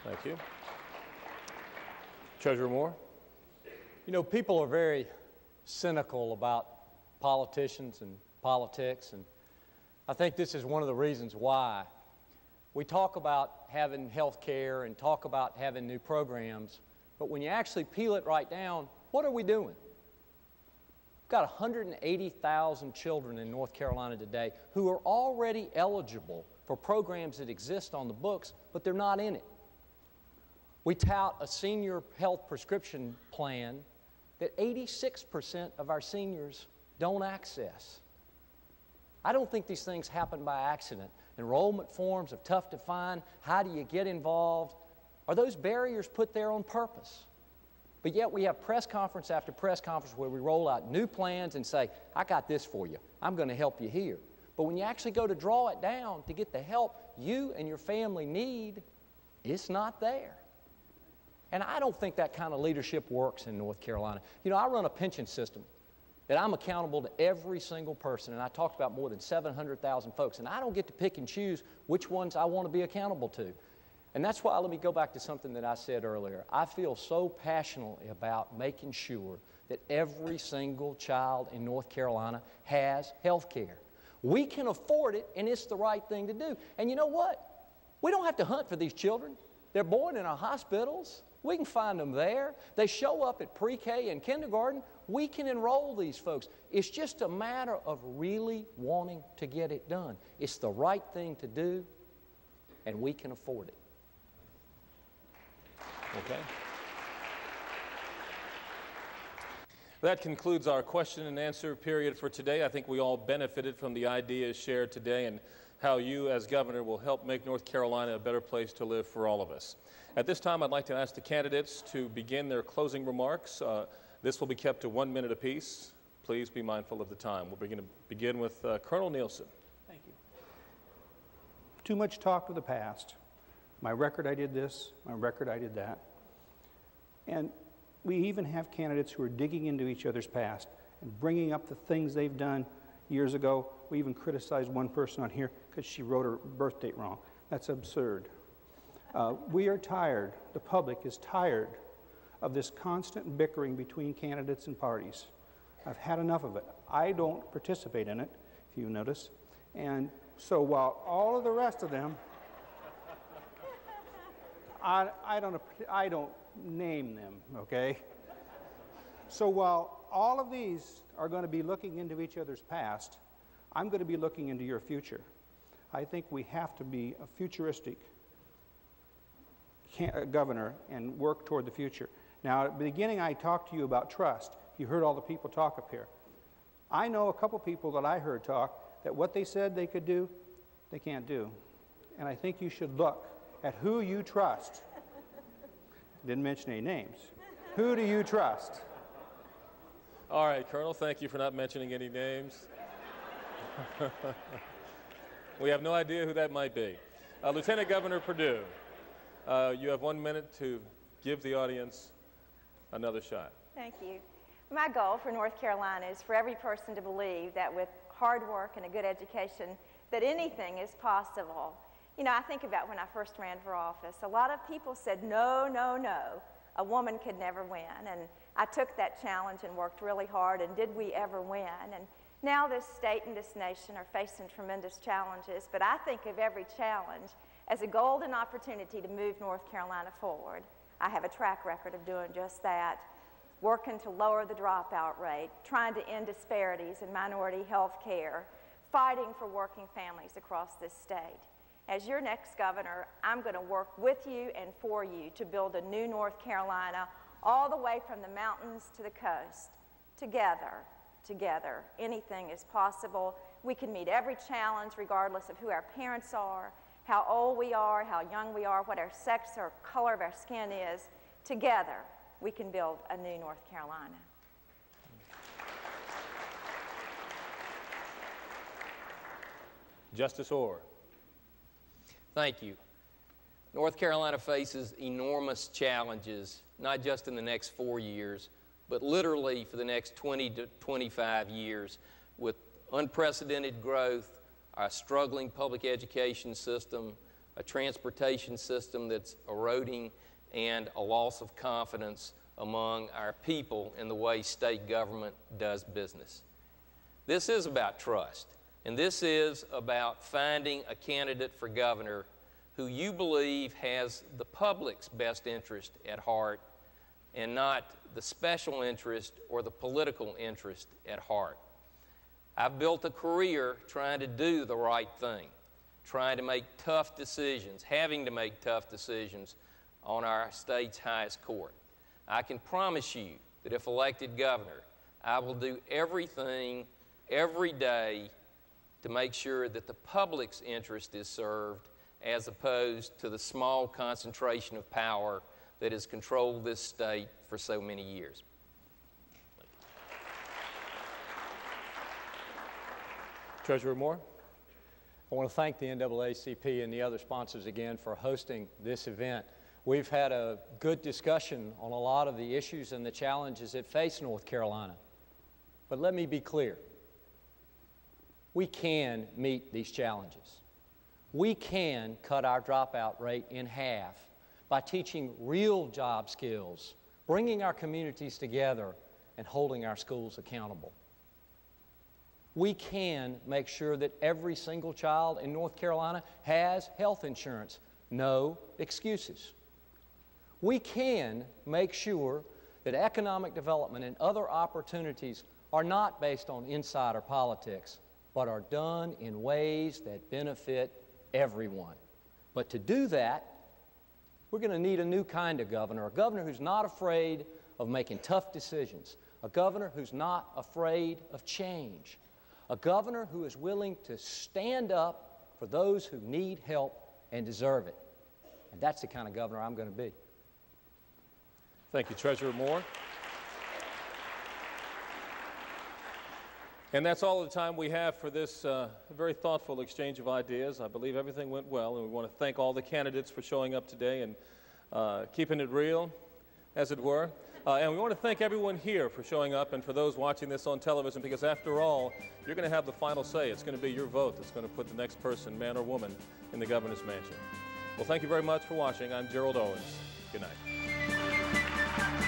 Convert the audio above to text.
Thank you. Treasurer Moore. You know, people are very cynical about politicians and politics, and I think this is one of the reasons why. We talk about having health care and talk about having new programs, but when you actually peel it right down, what are we doing? We've got 180,000 children in North Carolina today who are already eligible for programs that exist on the books, but they're not in it. We tout a senior health prescription plan that 86% of our seniors don't access. I don't think these things happen by accident. Enrollment forms are tough to find. How do you get involved? Are those barriers put there on purpose? But yet we have press conference after press conference where we roll out new plans and say, I got this for you. I'm going to help you here. But when you actually go to draw it down to get the help you and your family need, it's not there. And I don't think that kind of leadership works in North Carolina. You know, I run a pension system that I'm accountable to every single person, and I talked about more than 700,000 folks, and I don't get to pick and choose which ones I want to be accountable to. And that's why, let me go back to something that I said earlier. I feel so passionately about making sure that every single child in North Carolina has health care. We can afford it, and it's the right thing to do. And you know what? We don't have to hunt for these children. They're born in our hospitals. We can find them there. They show up at pre-K and kindergarten. We can enroll these folks. It's just a matter of really wanting to get it done. It's the right thing to do, and we can afford it. Okay. That concludes our question and answer period for today. I think we all benefited from the ideas shared today and how you as governor will help make North Carolina a better place to live for all of us. At this time, I'd like to ask the candidates to begin their closing remarks. This will be kept to 1 minute apiece. Please be mindful of the time. We'll begin with Colonel Nielsen. Thank you. Too much talk of the past. My record, I did this. My record, I did that. And we even have candidates who are digging into each other's past and bringing up the things they've done years ago. We even criticized one person on here because she wrote her birth date wrong. That's absurd. We are tired, the public is tired of this constant bickering between candidates and parties. I've had enough of it. I don't participate in it, if you notice. And so while all of the rest of them, I don't name them, okay? So while all of these are going to be looking into each other's past, I'm going to be looking into your future. I think we have to be a futuristic governor and work toward the future. Now, at the beginning, I talked to you about trust. You heard all the people talk up here. I know a couple people that I heard talk that what they said they could do, they can't do. And I think you should look at who you trust. Didn't mention any names. Who do you trust? All right, Colonel, thank you for not mentioning any names. We have no idea who that might be. Lieutenant Governor Perdue, you have 1 minute to give the audience another shot. Thank you. My goal for North Carolina is for every person to believe that with hard work and a good education, that anything is possible. You know, I think about when I first ran for office, a lot of people said, no, no, no, a woman could never win. And I took that challenge and worked really hard, and did we ever win? And now this state and this nation are facing tremendous challenges, but I think of every challenge as a golden opportunity to move North Carolina forward. I have a track record of doing just that, working to lower the dropout rate, trying to end disparities in minority health care, fighting for working families across this state. As your next governor, I'm going to work with you and for you to build a new North Carolina all the way from the mountains to the coast. Together, together, anything is possible. We can meet every challenge regardless of who our parents are, how old we are, how young we are, what our sex or color of our skin is. Together, we can build a new North Carolina. Justice Orr. Thank you. North Carolina faces enormous challenges, not just in the next 4 years, but literally for the next 20 to 25 years, with unprecedented growth, a struggling public education system, a transportation system that's eroding, and a loss of confidence among our people in the way state government does business. This is about trust, and this is about finding a candidate for governor who you believe has the public's best interest at heart and not the special interest or the political interest at heart. I've built a career trying to do the right thing, trying to make tough decisions, having to make tough decisions on our state's highest court. I can promise you that if elected governor, I will do everything every day to make sure that the public's interest is served as opposed to the small concentration of power that has controlled this state for so many years. Treasurer Moore. I want to thank the NAACP and the other sponsors again for hosting this event. We've had a good discussion on a lot of the issues and the challenges that face North Carolina. But let me be clear. We can meet these challenges. We can cut our dropout rate in half by teaching real job skills, bringing our communities together, and holding our schools accountable. We can make sure that every single child in North Carolina has health insurance. No excuses. We can make sure that economic development and other opportunities are not based on insider politics, but are done in ways that benefit everyone. But to do that, we're going to need a new kind of governor, a governor who's not afraid of making tough decisions, a governor who's not afraid of change, a governor who is willing to stand up for those who need help and deserve it. And that's the kind of governor I'm going to be. Thank you, Treasurer Moore. And that's all the time we have for this very thoughtful exchange of ideas. I believe everything went well, and we want to thank all the candidates for showing up today and keeping it real, as it were. And we want to thank everyone here for showing up and for those watching this on television, because after all, you're going to have the final say. It's going to be your vote that's going to put the next person, man or woman, in the governor's mansion. Well, thank you very much for watching. I'm Gerald Owens. Good night.